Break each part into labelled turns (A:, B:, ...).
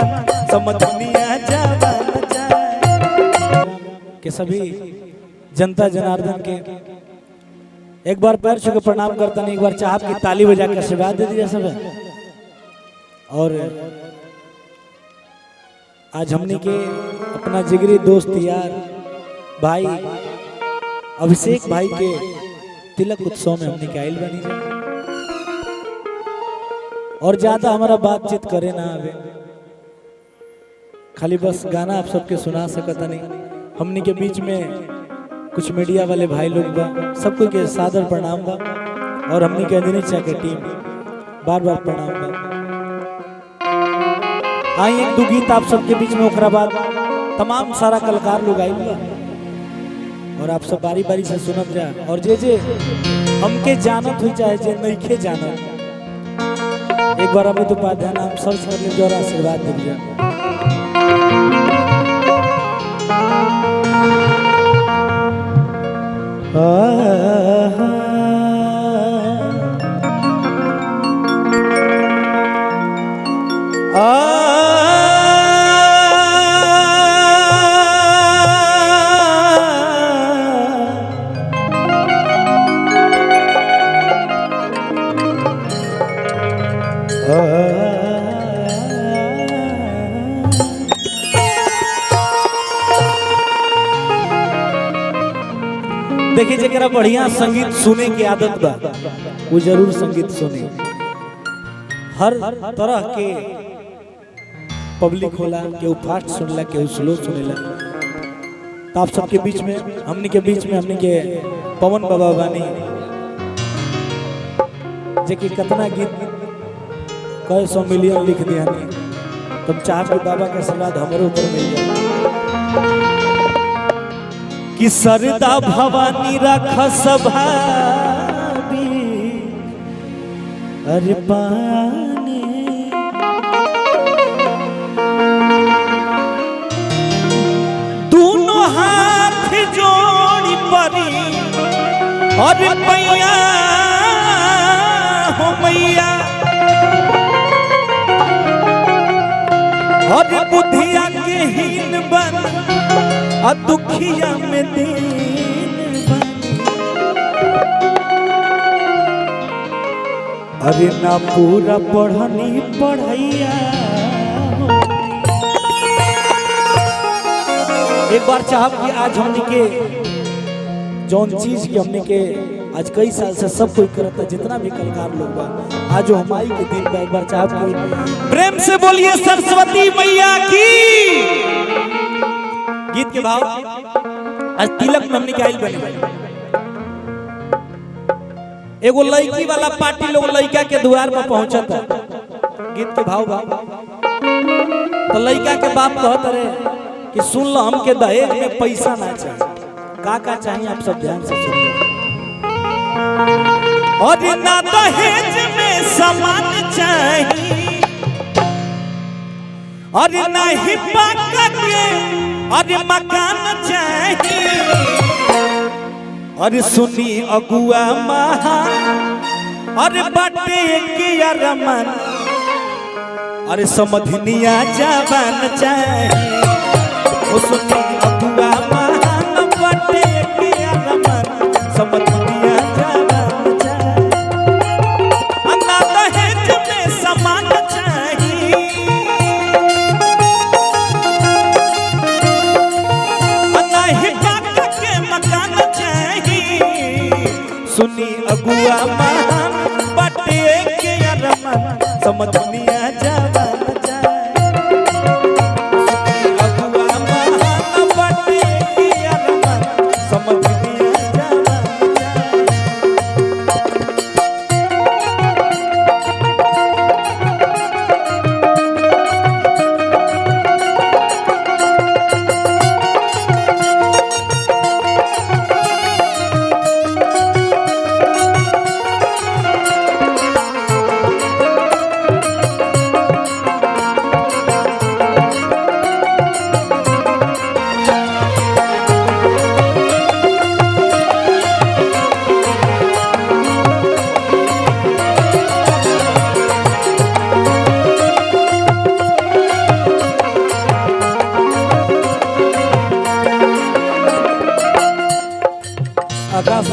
A: मन समझनिया जवान जाए। के सभी जनता जनार्दन के एक बार पैर छू के प्रणाम करता नहीं, एक बार चाहत की ताली बजा के आशीर्वाद दे दीजिए सब। और आज हमने के अपना जिगरी दोस्त यार भाई अभिषेक भाई के तिलक उत्सव में हमने के आइल बनी जाए। और ज्यादा हमारा बातचीत करे ना आवे, खाली बस गाना आप सबके सुना सकता नहीं। हमने के बीच में कुछ मीडिया वाले भाई लोग बा, सबको के सादर प्रणाम बा। और हमने के अंजनी के टीम बार बार प्रणाम बा। आई एक दो गीत आप सबके बीच में, ओकरा बाद तमाम सारा कलाकार लोग आई बा और आप सब बारी बारी से सुनत जा। और जे हमके जानत हुई चाहे जे नइखे जानत, एक बार अमित उपाध्याय नाम सर्च कर ले और आशीर्वाद दीजिए। देखिए जरा बढ़िया संगीत सुने की आदत बा वो जरूर संगीत सुने। हर तरह के पब्लिक होला, केहू फास्ट सुनला, केहू स्लो सुनेला। तो आप सबके बीच में हमने के पवन बाबा बानी जे कि कितना गीत कई 100 मिलियन लिख दिया। तुम चाह कि बाबा का आशीर्वाद हमारे ऊपर मिल जाए कि सरदा भवानी रख सभा अरे पानी दोनों हाथ जोड़ी परी और पैया हो मैया और बुद्धिया के हीन बन और दुखिया में दीन बनी। अरे ना पूरा पढ़नी पढ़ैया। एक बार चाहब कि आज हमने के जौन चीज की हमने के आज कई साल से सब कोई करता, जितना भी कलाकार लोग बा, आज हमारी के दिन में एक बार चाहब कि प्रेम से बोलिए सरस्वती मैया की। गीत के भाव आज तिलक में हमने के आइल बने। एगो लड़की वाला पार्टी लोग लड़का के द्वार पर पहुंचा था। गीत के भाव तो लड़का के बाप कहत रहे कि सुन लो हमके दहेज में पैसा ना चाहिए। का चाहिए आप सब ध्यान से सुनिए। और ना दहेज में सामान चाहिए और ना ही पाका के अरे मकान चाहिए। अरे सुनी अगुआ महान अरे बाटे के रमन अरे समझनिया जवान चाहिए। ओ सुनी अगुआ महान बाटे के रमन समझनिया जवान चाहिए। अन्ना दहेज में सामान चाहिए सुनी अगुआ महान बाटे के रमन समझनिया जवान जाए। सुनी अगुआ महान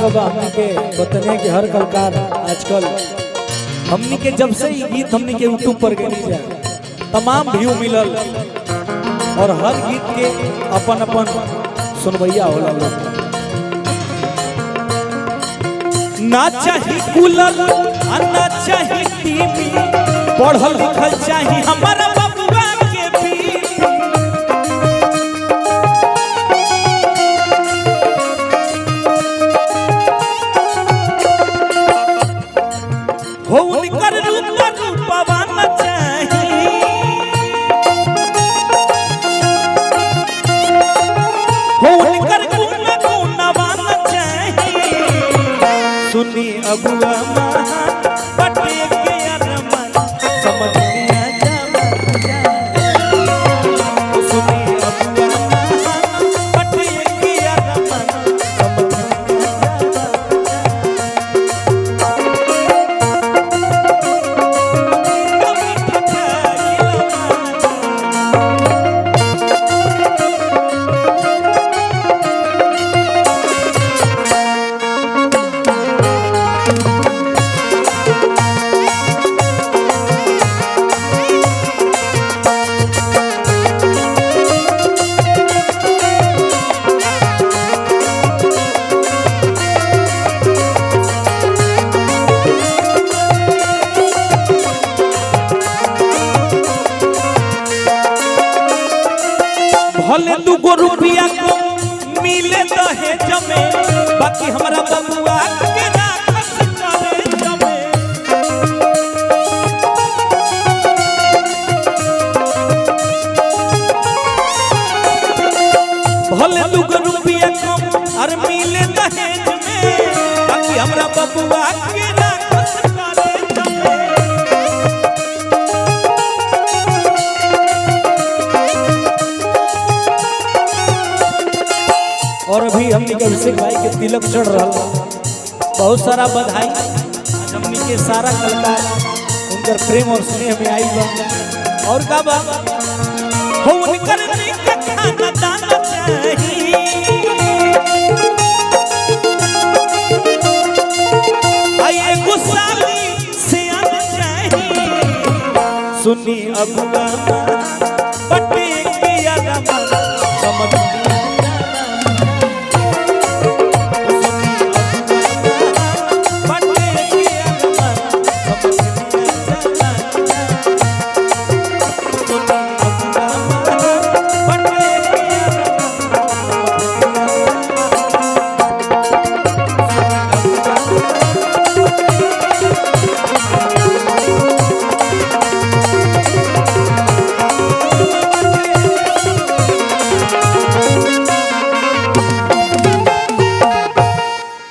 A: मतलब हमनी के बतने के हर कलाकार आजकल हमनी के जब से ये गीत हमनी के यूट्यूब पर गई जा तमाम व्यू मिलल और हर गीत के अपन अपन सुनवैया होला लोग। ना चाही कूलर ना चाही टीवी, पढ़ल लिखल चाही हमारा बबुआ के भी। हो उनकर रूपवा न चाही, हो उनकर गुणवा न चाही। सुनी अगुआ महान बटे के अरमान समझ लिया जावा। सुनी अगुआ महान बटे के अरमान समझ लिया भले 2 रुपया को मिले दहेज में, बाकी हमारा बबुआ के राखस करे जमे। भले 2 रुपया को और मिले दहेज में, बाकी हमारा बबुआ के राखस करे जमे। और अभी हमनी के अभिषेक भाई के तिलक चढ़ रहा, बहुत सारा बधाई। आज हमनी के सारा कलाकार उनकर प्रेम और स्नेह में आई बा। और का बा हो उनकर निक खाना दाना चाही, आए गुस्साली से आना चाही। सुनी अगुआ बटे के अरमा समझ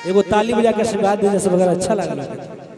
A: एगो ताली बजा के आशीर्वाद दे जैसे वगैरह अच्छा लगा।